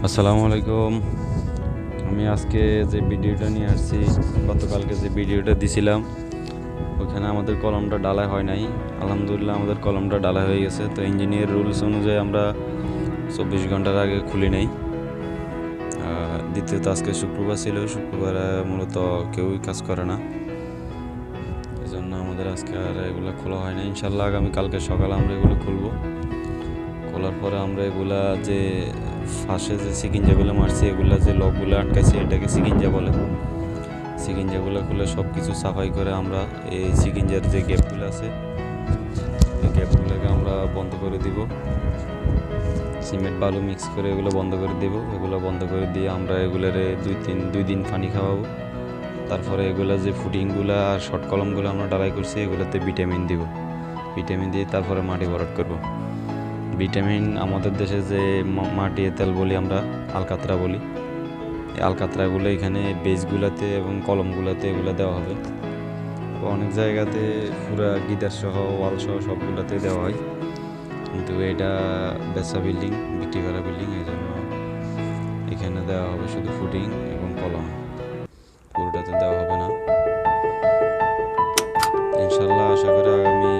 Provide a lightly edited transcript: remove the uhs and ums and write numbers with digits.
আসসালামু আলাইকুম। আমি আজকে যে ভিডিওটা নিয়ে আসছি, গতকালকে যে ভিডিওটা দিছিলাম ওইখানে আমাদের কলমটা ডালাই হয় নাই। আলহামদুলিল্লাহ আমাদের কলমটা ডালাই হয়ে গেছে। তো ইঞ্জিনিয়ার রুলস অনুযায়ী আমরা 24 ঘন্টার আগে খুলি নাই। দ্বিতীয়ত আজকে শুক্রবার ছিল, শুক্রবারে মূলত কেউই কাজ করে না, এই জন্য আমাদের আজকে আর এগুলো খোলা হয় না। ইনশাল্লাহ আগামী কালকে সকালে আমরা এগুলো খুলবো। খোলার পরে আমরা এগুলা যে ফাঁসে যে সিকিঞ্জাগুলো মারছি, এগুলা যে লকগুলো আটকাইছি এটাকে সিকিঞ্জা বলে। সিকিঞ্জাগুলো খুলে সব কিছু সাফাই করে আমরা এই সিকিঞ্জার যে গ্যাপগুলো আছে এই গ্যাপগুলোকে আমরা বন্ধ করে দিব। সিমেন্ট বালু মিক্স করে এগুলো বন্ধ করে দিব। এগুলো বন্ধ করে দিয়ে আমরা এগুলোরে দুই দিন পানি খাওয়াবো। তারপরে এগুলো যে ফুটিংগুলো আর শর্ট কলমগুলো আমরা ডালাই করছি এগুলোতে ভিটামিন দিব। ভিটামিন দিয়ে তারপরে মাটি ভরাট করব। ভিটামিন আমাদের দেশে যে মাটি তেল বলি আমরা, আলকাতরা বলি, এই আলকাতরাগুলো এখানে বেজগুলোতে এবং কলমগুলোতে এগুলো দেওয়া হবে। অনেক জায়গাতে পুরা গিটার সহ ওয়াল সহ সবগুলোতে দেওয়া হয়, কিন্তু এটা বেচা বিল্ডিং, বিক্রি করা বিল্ডিং, এই জন্য এখানে দেওয়া হবে শুধু ফুটিং এবং কলম, পুরোটাতে দেওয়া হবে না। ইনশাল্লাহ আশা করি আগামী